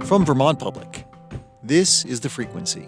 From Vermont Public, this is The Frequency.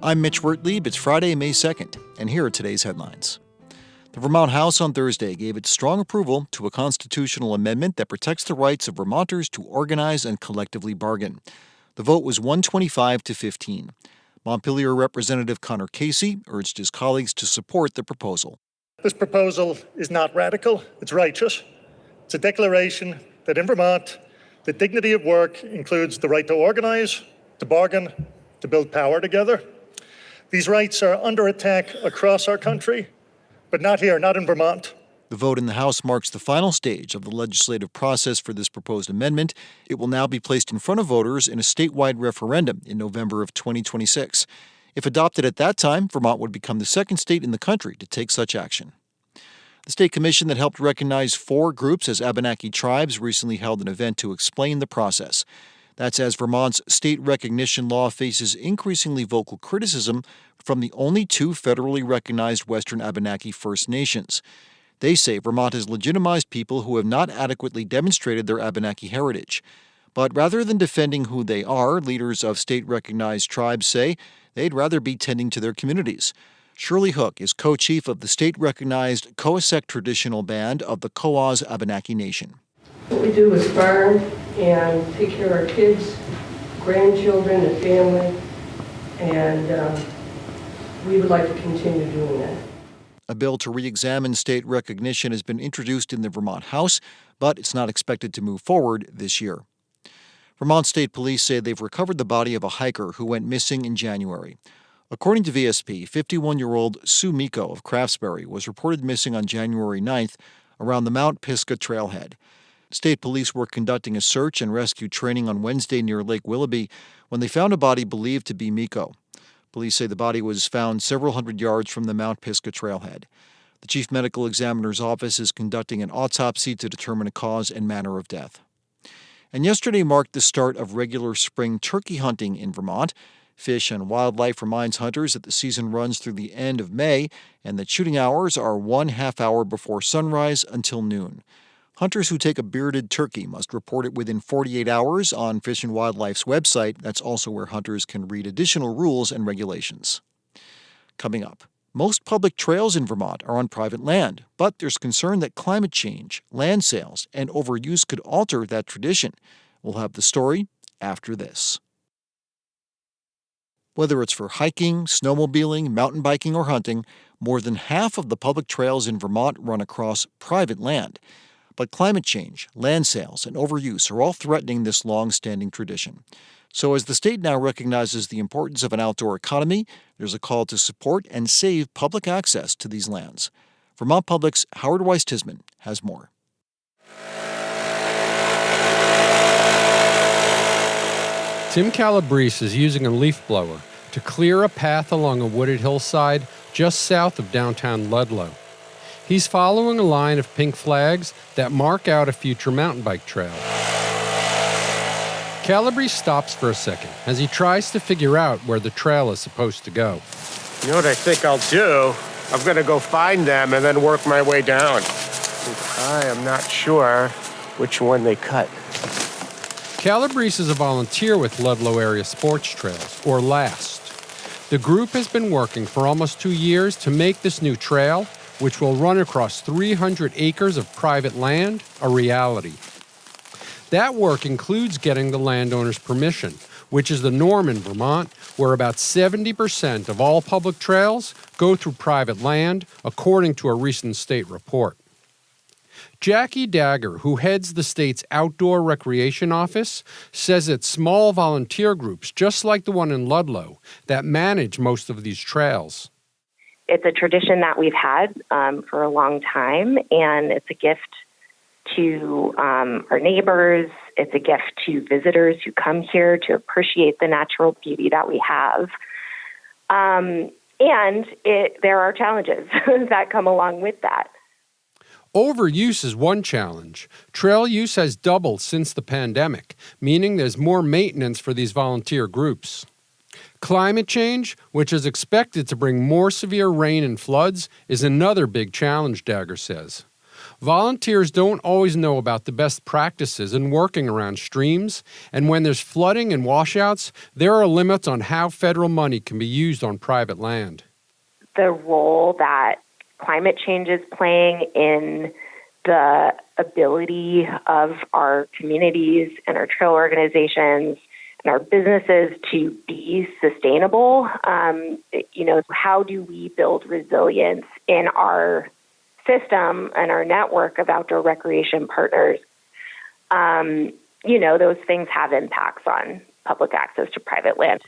I'm Mitch Wertlieb. It's Friday, May 2nd, and here are today's headlines. The Vermont House on Thursday gave its strong approval to a constitutional amendment that protects the rights of Vermonters to organize and collectively bargain. The vote was 125 to 15. Montpelier Representative Connor Casey urged his colleagues to support the proposal. This proposal is not radical, it's righteous. It's a declaration that in Vermont, the dignity of work includes the right to organize, to bargain, to build power together. These rights are under attack across our country, but not here, not in Vermont. The vote in the House marks the final stage of the legislative process for this proposed amendment. It will now be placed in front of voters in a statewide referendum in November of 2026. If adopted at that time, Vermont would become the second state in the country to take such action. The state commission that helped recognize 4 groups as Abenaki tribes recently held an event to explain the process. That's as Vermont's state recognition law faces increasingly vocal criticism from the only 2 federally recognized Western Abenaki First Nations. They say Vermont has legitimized people who have not adequately demonstrated their Abenaki heritage. But rather than defending who they are, leaders of state-recognized tribes say they'd rather be tending to their communities. Shirley Hook is co-chief of the state-recognized Coasec traditional band of the Coas Abenaki Nation. What we do is farm and take care of our kids, grandchildren, and family, and we would like to continue doing that. A bill to re-examine state recognition has been introduced in the Vermont House, but it's not expected to move forward this year. Vermont State Police say they've recovered the body of a hiker who went missing in January. According to VSP, 51-year-old Sue Miko of Craftsbury was reported missing on January 9th around the Mount Pisgah trailhead. State police were conducting a search and rescue training on Wednesday near Lake Willoughby when they found a body believed to be Miko. Police say the body was found several hundred yards from the Mount Pisgah trailhead. The chief medical examiner's office is conducting an autopsy to determine a cause and manner of death. And yesterday marked the start of regular spring turkey hunting in Vermont. Fish and Wildlife reminds hunters that the season runs through the end of May and that shooting hours are 1 half hour before sunrise until noon. Hunters who take a bearded turkey must report it within 48 hours on Fish and Wildlife's website. That's also where hunters can read additional rules and regulations. Coming up, most public trails in Vermont are on private land, but there's concern that climate change, land sales, and overuse could alter that tradition. We'll have the story after this. Whether it's for hiking, snowmobiling, mountain biking, or hunting, more than half of the public trails in Vermont run across private land. But climate change, land sales, and overuse are all threatening this long-standing tradition. So as the state now recognizes the importance of an outdoor economy, there's a call to support and save public access to these lands. Vermont Public's Howard Weiss-Tisman has more. Tim Calabrese is using a leaf blower to clear a path along a wooded hillside just south of downtown Ludlow. He's following a line of pink flags that mark out a future mountain bike trail. Calabrese stops for a second as he tries to figure out where the trail is supposed to go. You know what I think I'll do? I'm going to go find them and then work my way down. I am not sure which one they cut. Calabrese is a volunteer with Ludlow Area Sports Trails, or LAST. The group has been working for almost 2 years to make this new trail, which will run across 300 acres of private land, a reality. That work includes getting the landowner's permission, which is the norm in Vermont, where about 70% of all public trails go through private land, according to a recent state report. Jackie Dagger, who heads the state's Outdoor Recreation Office, says it's small volunteer groups, just like the one in Ludlow, that manage most of these trails. It's a tradition that we've had for a long time, and it's a gift to our neighbors. It's a gift to visitors who come here to appreciate the natural beauty that we have. And there are challenges that come along with that. Overuse is one challenge. Trail use has doubled since the pandemic, meaning there's more maintenance for these volunteer groups. Climate change, which is expected to bring more severe rain and floods, is another big challenge, Dagger says. Volunteers don't always know about the best practices in working around streams, and when there's flooding and washouts, there are limits on how federal money can be used on private land. The role that climate change is playing in the ability of our communities and our trail organizations and our businesses to be sustainable. How do we build resilience in our system and our network of outdoor recreation partners? Those things have impacts on public access to private land.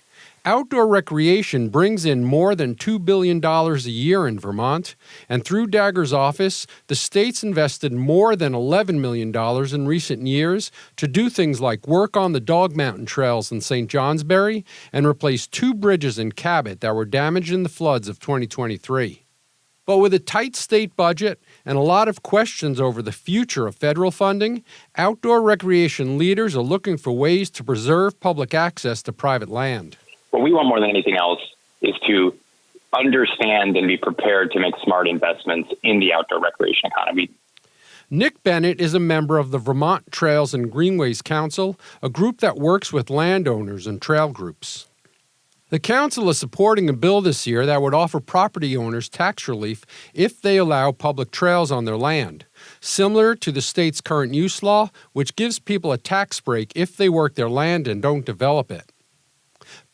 Outdoor recreation brings in more than $2 billion a year in Vermont, and through Dagger's office, the state's invested more than $11 million in recent years to do things like work on the Dog Mountain trails in St. Johnsbury and replace 2 bridges in Cabot that were damaged in the floods of 2023. But with a tight state budget and a lot of questions over the future of federal funding, outdoor recreation leaders are looking for ways to preserve public access to private land. What we want more than anything else is to understand and be prepared to make smart investments in the outdoor recreation economy. Nick Bennett is a member of the Vermont Trails and Greenways Council, a group that works with landowners and trail groups. The council is supporting a bill this year that would offer property owners tax relief if they allow public trails on their land, similar to the state's current use law, which gives people a tax break if they work their land and don't develop it.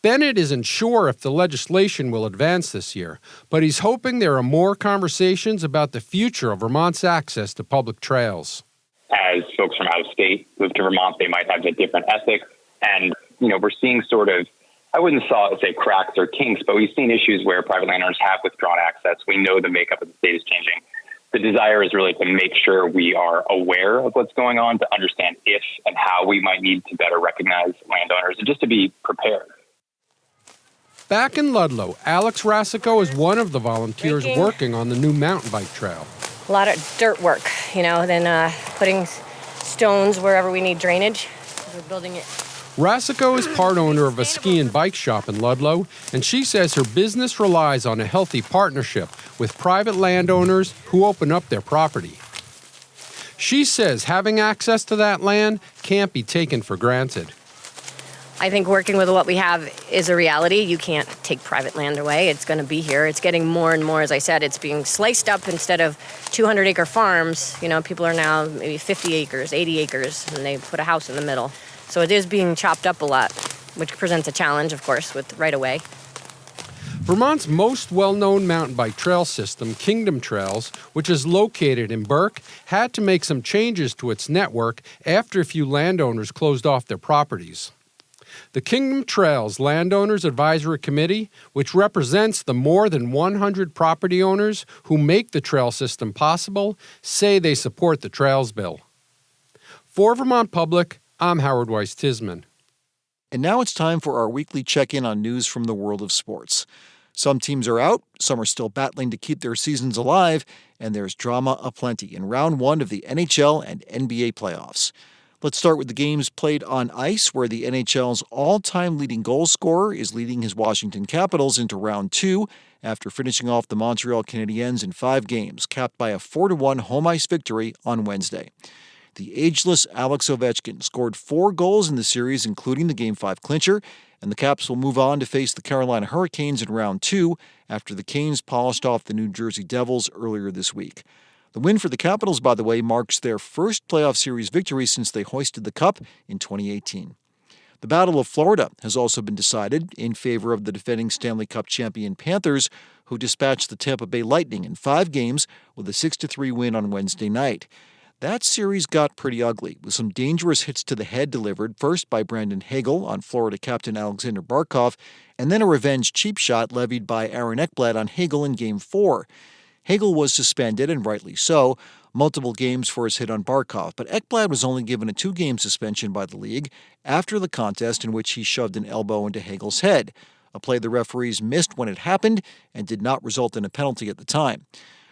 Bennett isn't sure if the legislation will advance this year, but he's hoping there are more conversations about the future of Vermont's access to public trails. As folks from out of state move to Vermont, they might have a different ethic. And, we're seeing sort of, I wouldn't say cracks or kinks, but we've seen issues where private landowners have withdrawn access. We know the makeup of the state is changing. The desire is really to make sure we are aware of what's going on, to understand if and how we might need to better recognize landowners, and just to be prepared. Back in Ludlow, Alex Rasico is one of the volunteers working on the new mountain bike trail. A lot of dirt work, then putting stones wherever we need drainage. We're building it. Rasico is part owner of a ski and bike shop in Ludlow, and she says her business relies on a healthy partnership with private landowners who open up their property. She says having access to that land can't be taken for granted. I think working with what we have is a reality. You can't take private land away. It's going to be here. It's getting more and more, as I said, it's being sliced up instead of 200-acre farms. People are now maybe 50 acres, 80 acres, and they put a house in the middle. So it is being chopped up a lot, which presents a challenge, of course, with right-of-way. Vermont's most well-known mountain bike trail system, Kingdom Trails, which is located in Burke, had to make some changes to its network after a few landowners closed off their properties. The Kingdom Trails Landowners Advisory Committee, which represents the more than 100 property owners who make the trail system possible, say they support the Trails Bill. For Vermont Public, I'm Howard Weiss-Tisman. And now it's time for our weekly check-in on news from the world of sports. Some teams are out, some are still battling to keep their seasons alive, and there's drama aplenty in round 1 of the NHL and NBA playoffs. Let's start with the games played on ice, where the NHL's all-time leading goal scorer is leading his Washington Capitals into round 2 after finishing off the Montreal Canadiens in 5 games, capped by a 4-1 home ice victory on Wednesday. The ageless Alex Ovechkin scored 4 goals in the series, including the Game 5 clincher, and the Caps will move on to face the Carolina Hurricanes in round 2 after the Canes polished off the New Jersey Devils earlier this week. The win for the Capitals, by the way, marks their first playoff series victory since they hoisted the Cup in 2018. The Battle of Florida has also been decided in favor of the defending Stanley Cup champion Panthers, who dispatched the Tampa Bay Lightning in 5 games with a 6-3 win on Wednesday night. That series got pretty ugly, with some dangerous hits to the head delivered first by Brandon Hagel on Florida captain Alexander Barkov, and then a revenge cheap shot levied by Aaron Ekblad on Hagel in Game 4. Hagel was suspended, and rightly so, multiple games for his hit on Barkov, but Ekblad was only given a 2-game suspension by the league after the contest in which he shoved an elbow into Hagel's head, a play the referees missed when it happened and did not result in a penalty at the time.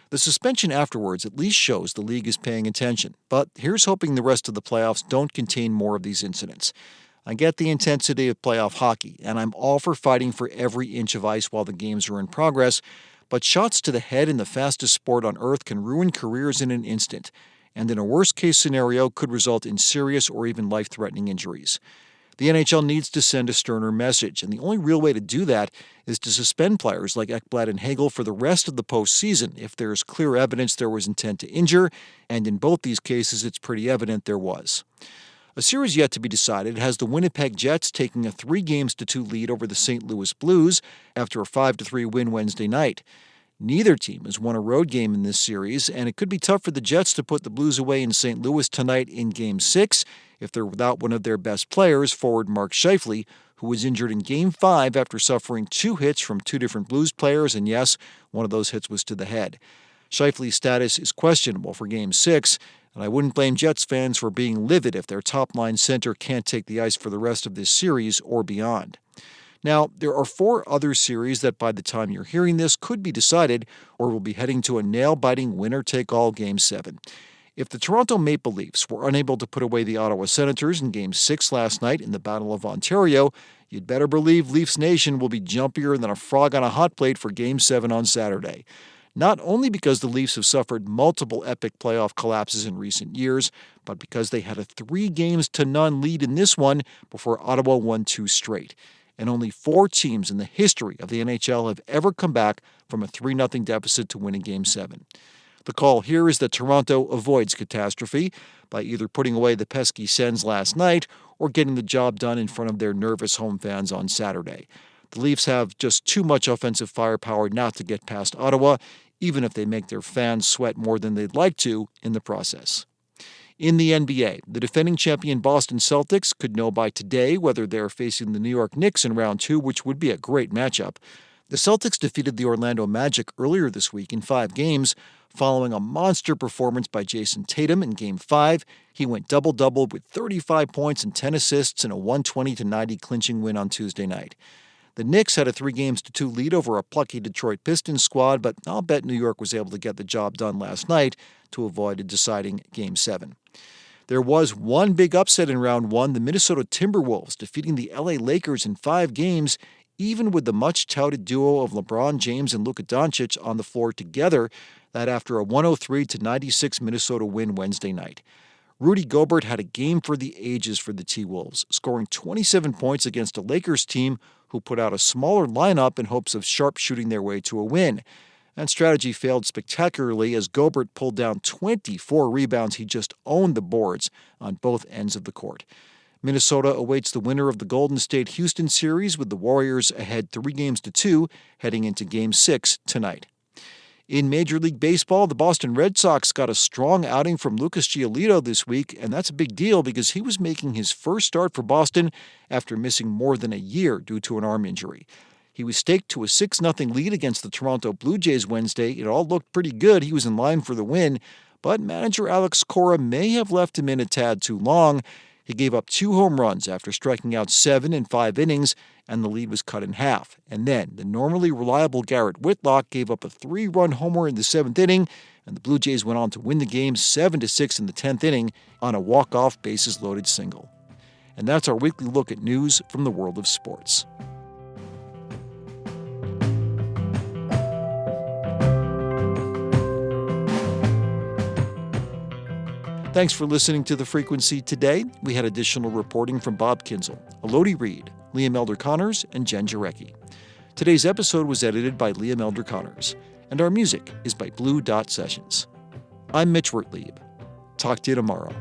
The suspension afterwards at least shows the league is paying attention, but here's hoping the rest of the playoffs don't contain more of these incidents. I get the intensity of playoff hockey, and I'm all for fighting for every inch of ice while the games are in progress, but shots to the head in the fastest sport on earth can ruin careers in an instant, and in a worst-case scenario could result in serious or even life-threatening injuries. The NHL needs to send a sterner message, and the only real way to do that is to suspend players like Ekblad and Hagel for the rest of the postseason if there is clear evidence there was intent to injure, and in both these cases it's pretty evident there was. A series yet to be decided has the Winnipeg Jets taking a 3-2 lead over the St. Louis Blues after a 5-3 win Wednesday night. Neither team has won a road game in this series, and it could be tough for the Jets to put the Blues away in St. Louis tonight in Game 6 if they're without one of their best players, forward Mark Scheifele, who was injured in Game 5 after suffering 2 hits from 2 different Blues players, and yes, one of those hits was to the head. Scheifele's status is questionable for Game 6, and I wouldn't blame Jets fans for being livid if their top-line center can't take the ice for the rest of this series or beyond. Now, there are 4 other series that by the time you're hearing this could be decided or will be heading to a nail-biting winner-take-all Game 7. If the Toronto Maple Leafs were unable to put away the Ottawa Senators in Game 6 last night in the Battle of Ontario, you'd better believe Leafs Nation will be jumpier than a frog on a hot plate for Game 7 on Saturday. Not only because the Leafs have suffered multiple epic playoff collapses in recent years, but because they had a 3-0 lead in this one before Ottawa won 2 straight. And only 4 teams in the history of the NHL have ever come back from a 3-0 deficit to win in Game 7. The call here is that Toronto avoids catastrophe by either putting away the pesky Sens last night or getting the job done in front of their nervous home fans on Saturday. The Leafs have just too much offensive firepower not to get past Ottawa, even if they make their fans sweat more than they'd like to in the process. In the NBA, the defending champion Boston Celtics could know by today whether they're facing the New York Knicks in round 2, which would be a great matchup. The Celtics defeated the Orlando Magic earlier this week in 5 games, following a monster performance by Jason Tatum in Game 5. He went double-double with 35 points and 10 assists in a 120-90 clinching win on Tuesday night. The Knicks had a 3-2 lead over a plucky Detroit Pistons squad, but I'll bet New York was able to get the job done last night to avoid a deciding Game 7. There was one big upset in round 1, the Minnesota Timberwolves defeating the LA Lakers in 5 games, even with the much-touted duo of LeBron James and Luka Doncic on the floor together, that after a 103-96 Minnesota win Wednesday night. Rudy Gobert had a game for the ages for the T-Wolves, scoring 27 points against a Lakers team who put out a smaller lineup in hopes of sharpshooting their way to a win. And strategy failed spectacularly as Gobert pulled down 24 rebounds. He just owned the boards on both ends of the court. Minnesota awaits the winner of the Golden State-Houston series with the Warriors ahead 3-2 heading into Game 6 tonight. In Major League Baseball, the Boston Red Sox got a strong outing from Lucas Giolito this week, and that's a big deal because he was making his first start for Boston after missing more than a year due to an arm injury. He was staked to a 6-0 lead against the Toronto Blue Jays Wednesday. It all looked pretty good. He was in line for the win, but manager Alex Cora may have left him in a tad too long. He gave up 2 home runs after striking out 7 in 5 innings, and the lead was cut in half. And then the normally reliable Garrett Whitlock gave up a 3-run homer in the 7th inning, and the Blue Jays went on to win the game 7-6 in the 10th inning on a walk-off bases-loaded single. And that's our weekly look at news from the world of sports. Thanks for listening to The Frequency today. We had additional reporting from Bob Kinzel, Elodie Reed, Liam Elder-Connors, and Jen Jarecki. Today's episode was edited by Liam Elder-Connors, and our music is by Blue Dot Sessions. I'm Mitch Wertlieb. Talk to you tomorrow.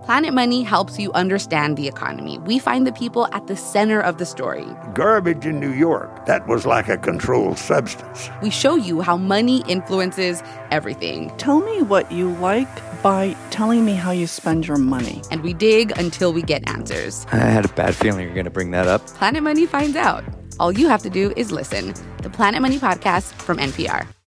Planet Money helps you understand the economy. We find the people at the center of the story. Garbage in New York, that was like a controlled substance. We show you how money influences everything. Tell me what you like by telling me how you spend your money. And we dig until we get answers. I had a bad feeling you were going to bring that up. Planet Money finds out. All you have to do is listen. The Planet Money Podcast from NPR.